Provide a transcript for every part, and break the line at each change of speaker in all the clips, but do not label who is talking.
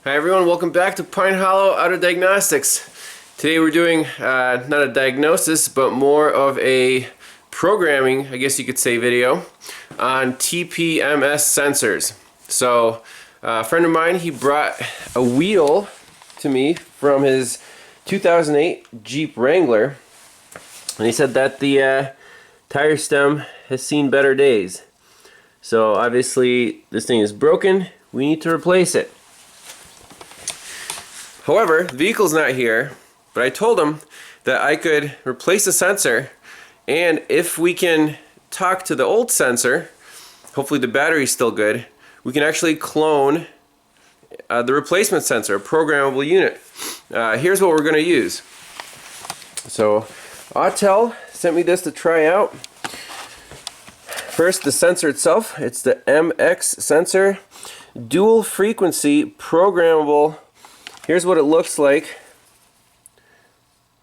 Hi everyone, welcome back to Pine Hollow Auto Diagnostics. Today we're doing not a diagnosis, but more of a programming, I guess you could say, video on TPMS sensors. So a friend of mine, he brought a wheel to me from his 2008 Jeep Wrangler, and he said that the tire stem has seen better days. So obviously this thing is broken, we need to replace it. However, the vehicle's not here, but I told him that I could replace the sensor, and if we can talk to the old sensor, hopefully the battery's still good, we can actually clone the replacement sensor, a programmable unit. Here's what we're going to use. So Autel sent me this to try out. First, the sensor itself. It's the MX sensor, dual frequency programmable. Here's what it looks like.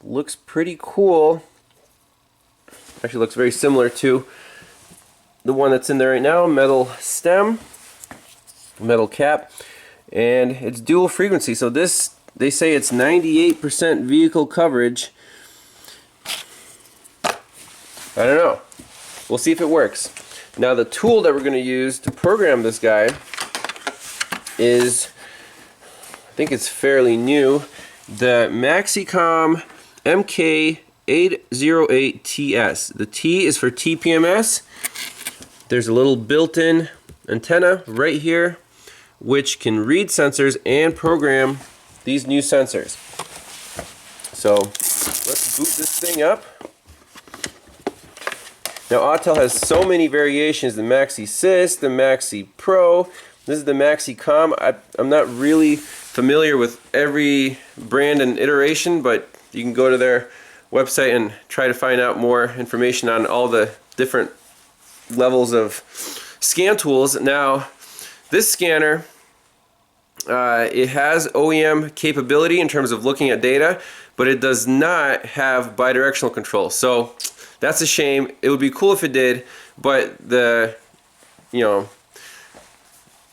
Looks pretty cool. Actually looks very similar to the one that's in there right now. Metal stem, metal cap, and it's dual frequency. So this, they say it's 98% vehicle coverage. I don't know. We'll see if it works. Now the tool that we're going to use to program this guy is, I think it's fairly new, the MaxiCOM MK808TS. The T is for TPMS. There's a little built-in antenna right here which can read sensors and program these new sensors. So let's boot this thing up. Now Autel has so many variations, the MaxiSys, the Maxi Pro. This is the MaxiCOM. I'm not really familiar with every brand and iteration, but you can go to their website and try to find out more information on all the different levels of scan tools. Now, this scanner, it has OEM capability in terms of looking at data, but it does not have bidirectional control. So that's a shame. It would be cool if it did, but the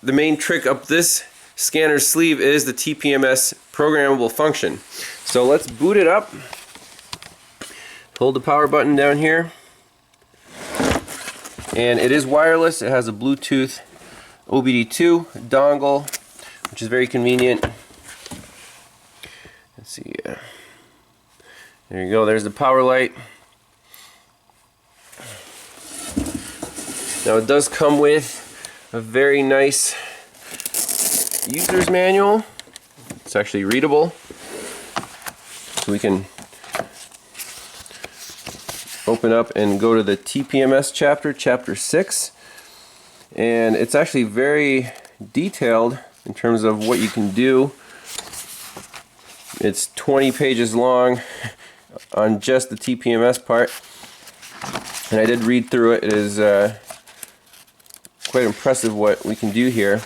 main trick up this scanner's sleeve is the TPMS programmable function. So let's boot it up. Hold the power button down here. And it is wireless. It has a Bluetooth OBD2 dongle, which is very convenient. Let's see. There you go. There's the power light. Now it does come with a very nice user's manual. It's actually readable, so we can open up and go to the TPMS chapter, chapter 6, and it's actually very detailed in terms of what you can do. It's 20 pages long on just the TPMS part, and I did read through it. It is quite impressive what we can do here.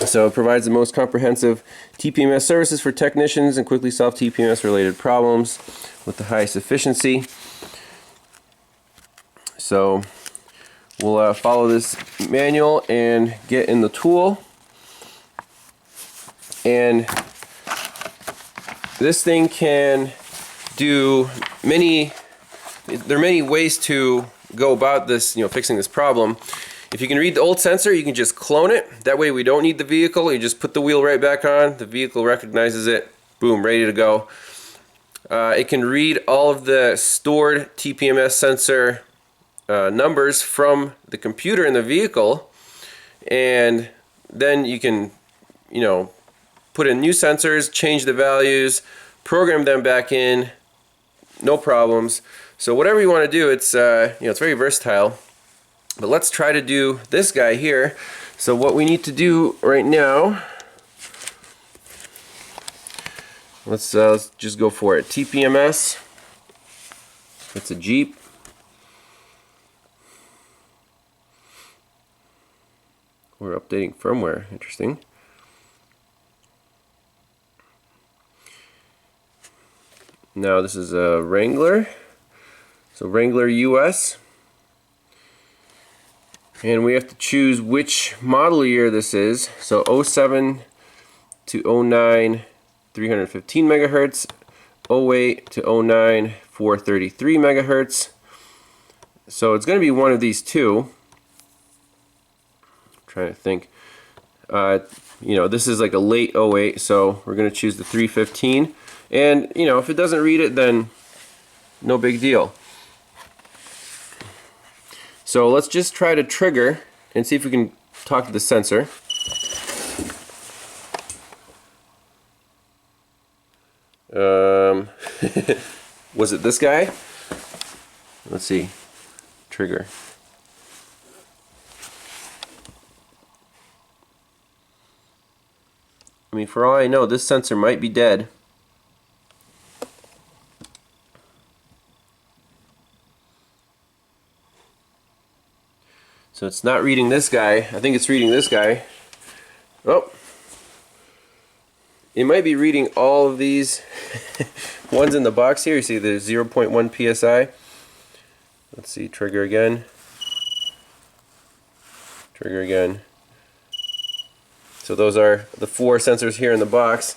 So it provides the most comprehensive TPMS services for technicians and quickly solve TPMS related problems with the highest efficiency. So we'll follow this manual and get in the tool. And this thing can do there are many ways to go about this, fixing this problem. If you can read the old sensor, you can just clone it. That way we don't need the vehicle. You just put the wheel right back on. The vehicle recognizes it. Boom, ready to go. It can read all of the stored TPMS sensor numbers from the computer in the vehicle. And then you can, put in new sensors, change the values, program them back in. No problems. So whatever you want to do, it's it's very versatile. But let's try to do this guy here. So what we need to do right now, let's just go for it. TPMS, it's a Jeep. We're updating firmware, interesting. Now this is a Wrangler, so Wrangler US. And we have to choose which model year this is. So 07 to 09 315 megahertz, 08 to 09 433 megahertz. So it's going to be one of these two. I'm trying to think. You know, this is like a late 08, so we're going to choose the 315. And, you know, if it doesn't read it, then no big deal. So let's just try to trigger and see if we can talk to the sensor. Was it this guy? Let's see. Trigger. I mean, for all I know, this sensor might be dead. So it's not reading this guy. I think it's reading this guy. Oh. It might be reading all of these ones in the box here. You see there's 0.1 psi. Let's see, trigger again. Trigger again. So those are the 4 sensors here in the box.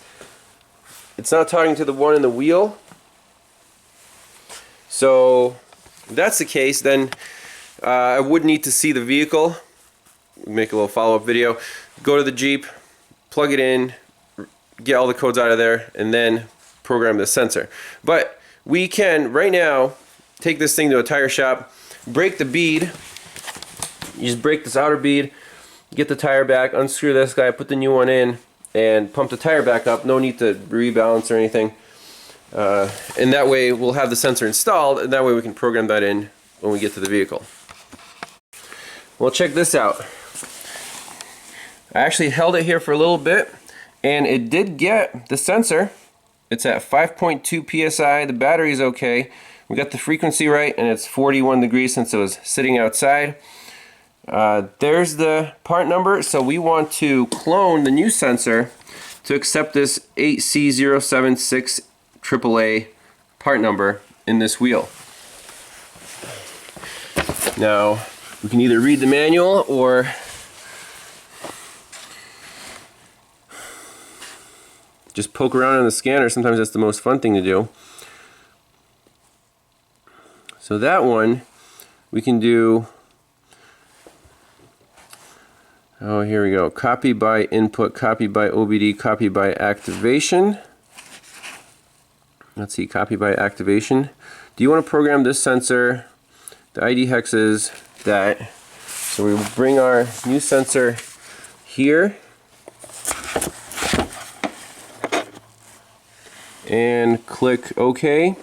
It's not talking to the one in the wheel. So if that's the case, then I would need to see the vehicle. Make a little follow-up video. Go to the Jeep, plug it in, get all the codes out of there, and then program the sensor. But we can right now take this thing to a tire shop, break the bead. You just break this outer bead, get the tire back, unscrew this guy, put the new one in, and pump the tire back up. No need to rebalance or anything. And that way we'll have the sensor installed, and that way we can program that in when we get to the vehicle. Well, check this out. I actually held it here for a little bit, and it did get the sensor. It's at 5.2 psi. The battery is okay. We got the frequency right, and it's 41 degrees since it was sitting outside. There's the part number. So we want to clone the new sensor to accept this 8C076 AAA part number in this wheel. Now, we can either read the manual or just poke around on the scanner. Sometimes that's the most fun thing to do. So that one we can do, oh, here we go. Copy by input, copy by OBD, copy by activation. Let's see, copy by activation. Do you want to program this sensor? The ID hex is that. So we will bring our new sensor here and click OK.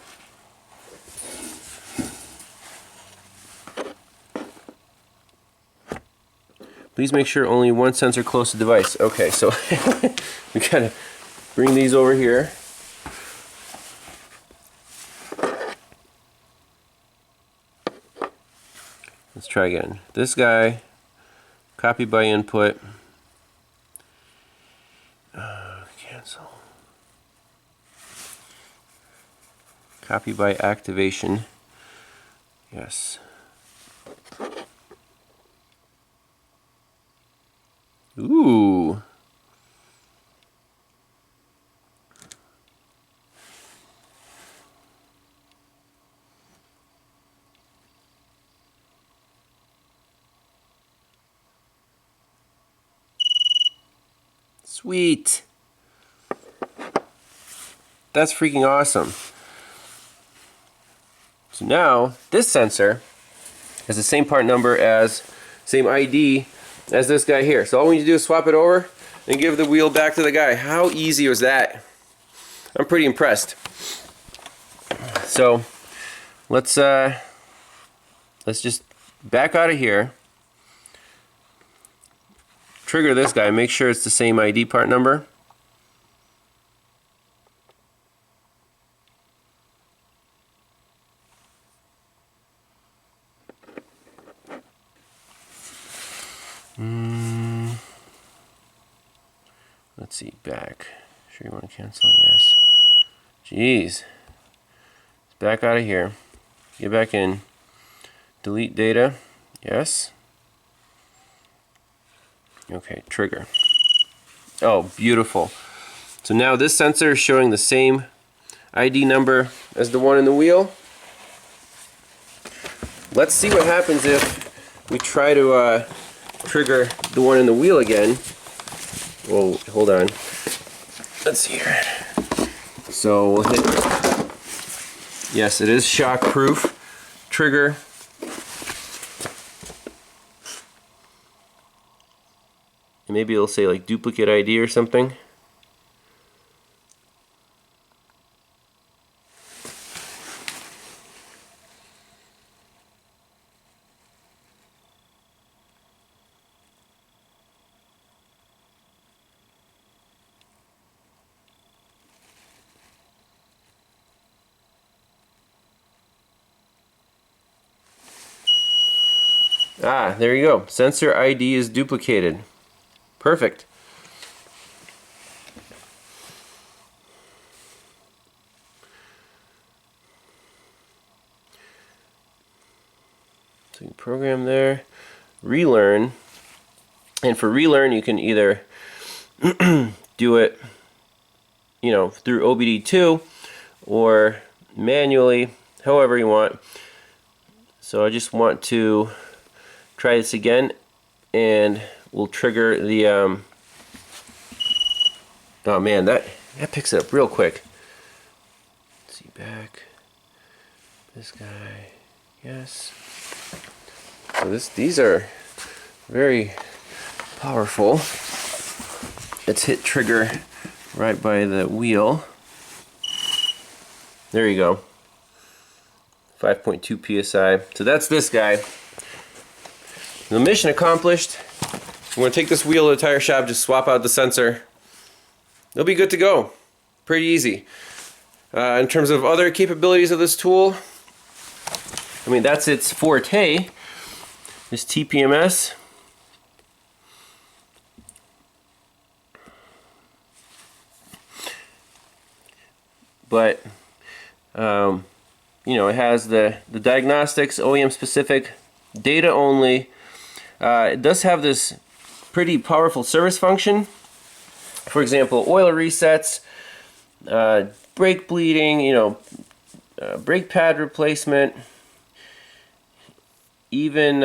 Please make sure only one sensor close to the device. Okay, so we gotta bring these over here. Let's try again. This guy, copy by input. Cancel. Copy by activation. Yes. Ooh. Sweet. That's freaking awesome. So now this sensor has the same part number as, same ID as this guy here. So all we need to do is swap it over and give the wheel back to the guy. How easy was that? I'm pretty impressed. So let's just back out of here. Trigger this guy, make sure it's the same ID part number. Let's see, back. Sure you want to cancel? Yes. Jeez. Let's back out of here. Get back in. Delete data. Yes. Okay, trigger. Oh, beautiful. So now this sensor is showing the same ID number as the one in the wheel. Let's see what happens if we try to trigger the one in the wheel again. Whoa, hold on. Let's see here. So we'll hit, yes, it is shock proof. Trigger. And maybe it'll say like duplicate ID or something. Ah, there you go. Sensor ID is duplicated. Perfect. So you can program there, relearn, and for relearn you can either do it, you know, through OBD2 or manually, however you want. So I just want to try this again, and we'll trigger the oh man, that picks it up real quick. Let's see, back, this guy, yes. So these are very powerful. Let's hit trigger right by the wheel. There you go. 5.2 psi. So that's this guy. The mission accomplished. I'm going to take this wheel to the tire shop, just swap out the sensor. It'll be good to go. Pretty easy. In terms of other capabilities of this tool, I mean, that's its forte, this TPMS. But, you know, it has the diagnostics, OEM specific, data only. It does have this pretty powerful service function. For example, oil resets, brake bleeding, you know, brake pad replacement, even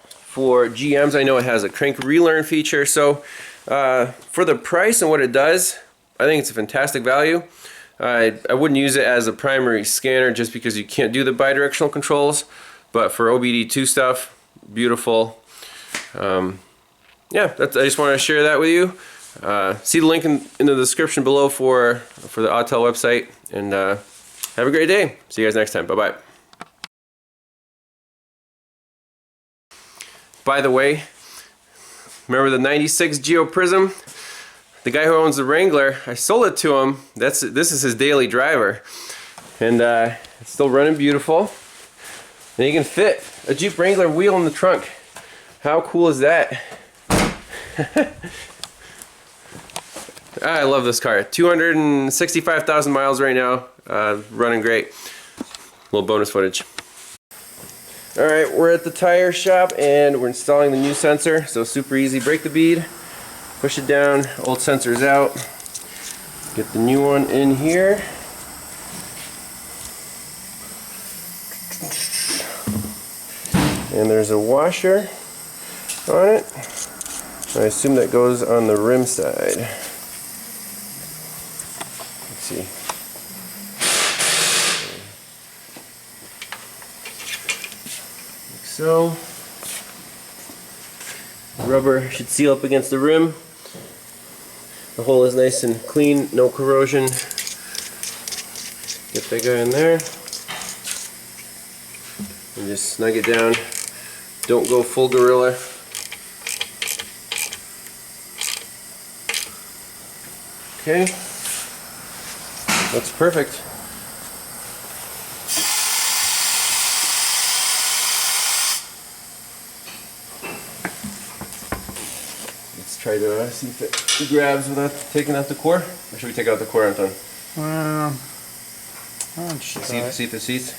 for GMs, I know it has a crank relearn feature. So for the price and what it does, I think it's a fantastic value. I wouldn't use it as a primary scanner just because you can't do the bidirectional controls, but for OBD2 stuff, beautiful. Yeah, I just wanted to share that with you. See the link in the description below for the Autel website, and have a great day. See you guys next time. Bye-bye. By the way, remember the 96 Geo Prism? The guy who owns the Wrangler, I sold it to him. This is his daily driver, and it's still running beautiful. And you can fit a Jeep Wrangler wheel in the trunk. How cool is that? I love this car. 265,000 miles right now, running great. Little bonus footage. Alright, we're at the tire shop and we're installing the new sensor. So super easy. Break the bead, push it down, old sensor's out. Get the new one in here. And there's a washer on it. I assume that goes on the rim side. Let's see. Like so. Rubber should seal up against the rim. The hole is nice and clean, no corrosion. Get that guy in there. And just snug it down. Don't go full gorilla. Okay, looks perfect. Let's try to see if it grabs without taking out the core. Or should we take out the core, Anton? See if it seats.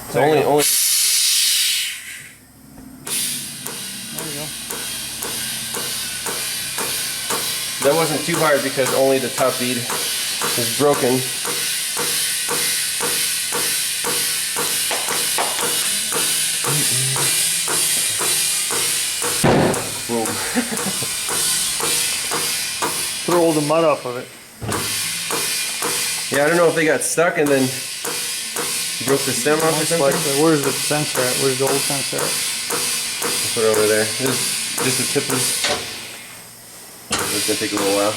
It's only. There you go. that wasn't too hard because only the top bead is broken. Boom.
Throw all the mud off of it.
Yeah, I don't know if they got stuck and then broke the stem off or something.
Like, where's the sensor at? Where's the old sensor at?
Put it over there. This is just the tip is. It's gonna take a little while.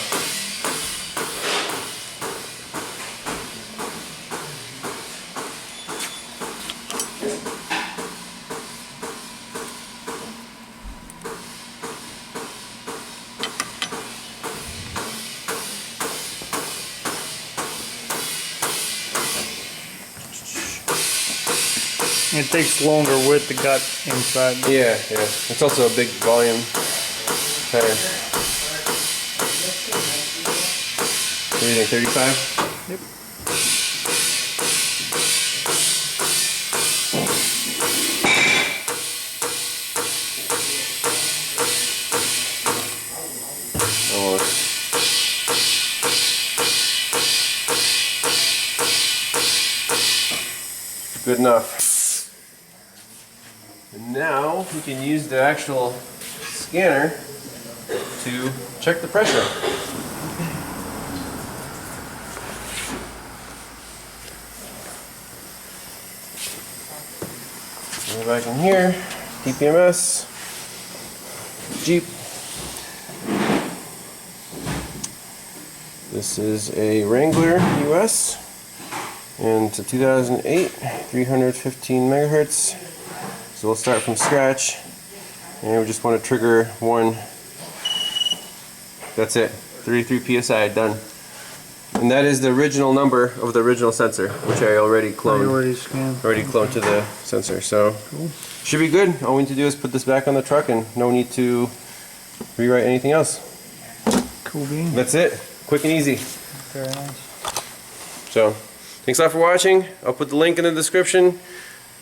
It takes longer with the gut inside.
Yeah, yeah. It's also a big volume tire. What do you think, 35?
Yep.
Almost. Good enough. And now we can use the actual scanner to check the pressure. Go back in here, TPMS, Jeep. This is a Wrangler US, and it's a 2008, 315 megahertz. So we'll start from scratch, and we just want to trigger one. That's it, 33 psi, done. And that is the original number of the original sensor, which I already cloned. Already cloned to the sensor, so cool. Should be good. All we need to do is put this back on the truck, and no need to rewrite anything else.
Cool bean.
That's it, quick and easy.
Very nice.
So, thanks a lot for watching. I'll put the link in the description.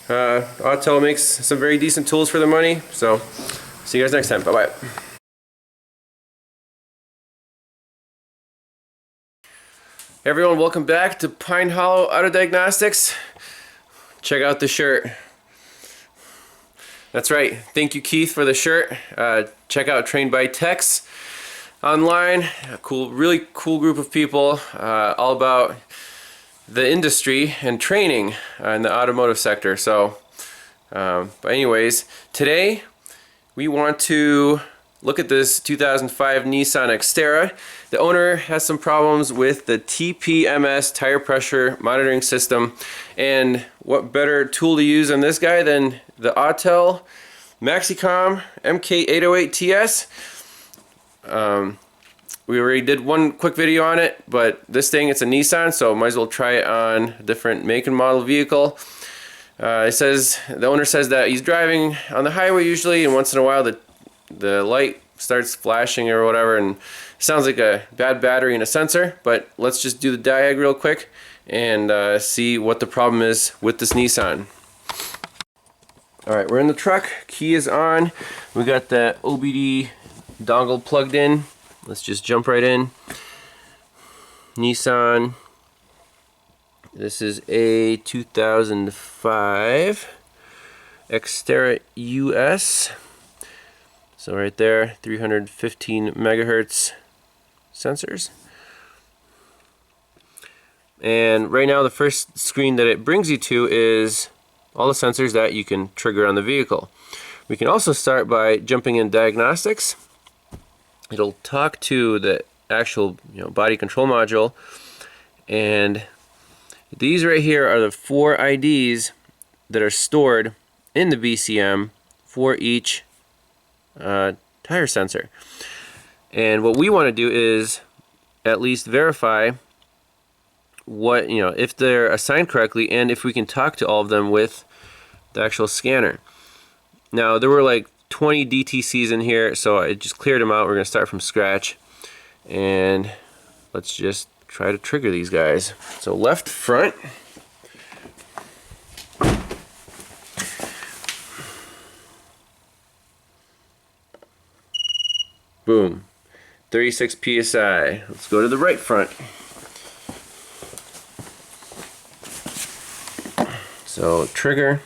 Autel makes some very decent tools for the money, so see you guys next time. Bye-bye. Hey everyone, welcome back to Pine Hollow Auto Diagnostics. Check out the shirt. That's right, thank you Keith for the shirt. Check out Trained by Techs online. A really cool group of people, all about the industry and training in the automotive sector. So, but anyways, today we want to look at this 2005 Nissan XTerra. The owner has some problems with the TPMS tire pressure monitoring system, and what better tool to use on this guy than the Autel MaxiCOM MK808TS. We already did one quick video on it, but this thing, it's a Nissan, so might as well try it on a different make and model vehicle. The owner says that he's driving on the highway usually, and once in a while the light starts flashing or whatever, and it sounds like a bad battery in a sensor. But let's just do the diag real quick and see what the problem is with this Nissan. Alright, we're in the truck, key is on, we got the OBD dongle plugged in. Let's just jump right in. Nissan. This is a 2005 XTerra US. So right there, 315 megahertz sensors. And right now the first screen that it brings you to is all the sensors that you can trigger on the vehicle. We can also start by jumping in Diagnostics. It'll talk to the actual body control module, and these right here are the 4 IDs that are stored in the BCM for each tire sensor. And what we want to do is at least verify what, if they're assigned correctly, and if we can talk to all of them with the actual scanner. Now there were like 20 DTCs in here, so I just cleared them out. We're going to start from scratch, and let's just try to trigger these guys. So left front. Boom. 36 psi. Let's go to the right front. So trigger.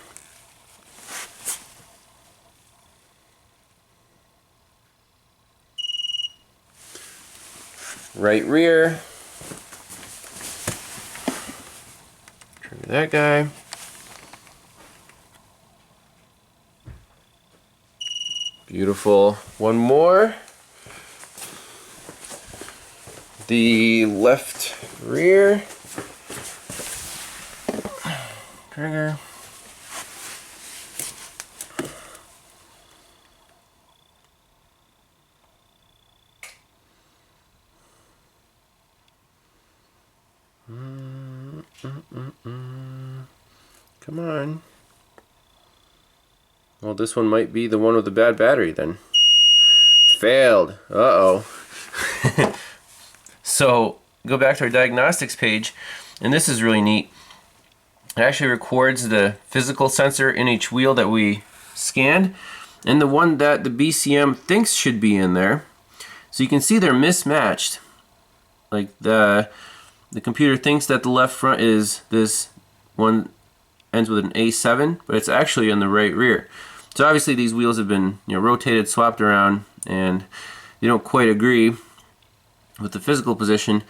Right rear. Trigger that guy. Beautiful. One more. The left rear. Trigger. Come on. Well, this one might be the one with the bad battery then. Failed. Uh-oh. So, go back to our diagnostics page, and this is really neat. It actually records the physical sensor in each wheel that we scanned, and the one that the BCM thinks should be in there. So you can see they're mismatched. Like the computer thinks that the left front is this one, ends with an A7, but it's actually on the right rear. So obviously these wheels have been, you know, rotated, swapped around, and they don't quite agree with the physical position.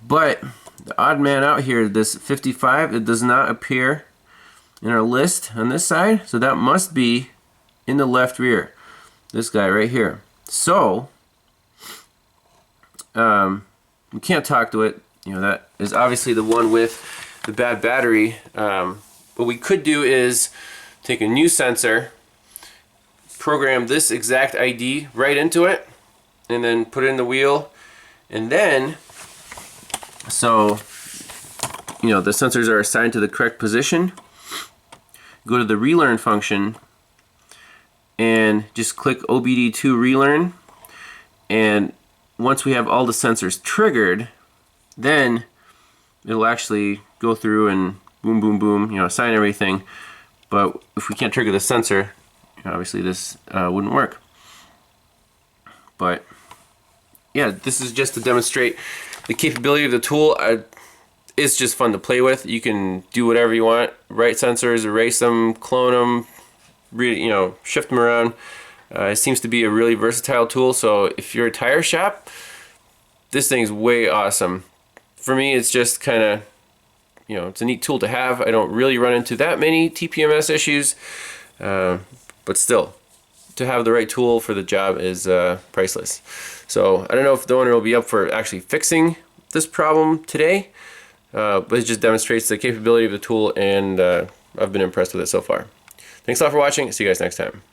But the odd man out here, this 55, it does not appear in our list on this side, so that must be in the left rear. This guy right here. So we can't talk to it. You know, that is obviously the one with the bad battery. What we could do is take a new sensor, program this exact ID right into it, and then put it in the wheel, and then, so, you know, the sensors are assigned to the correct position. Go to the relearn function and just click OBD2 relearn, and once we have all the sensors triggered, then it'll actually go through and boom, boom, boom, you know, assign everything. But if we can't trigger the sensor, obviously this wouldn't work. But yeah, this is just to demonstrate the capability of the tool. It's just fun to play with. You can do whatever you want. Write sensors, erase them, clone them, you know, shift them around. It seems to be a really versatile tool. So if you're a tire shop, this thing's way awesome. For me, it's just kind of, you know, it's a neat tool to have. I don't really run into that many TPMS issues, but still, to have the right tool for the job is priceless. So I don't know if the owner will be up for actually fixing this problem today, but it just demonstrates the capability of the tool, and I've been impressed with it so far. Thanks a lot for watching. See you guys next time.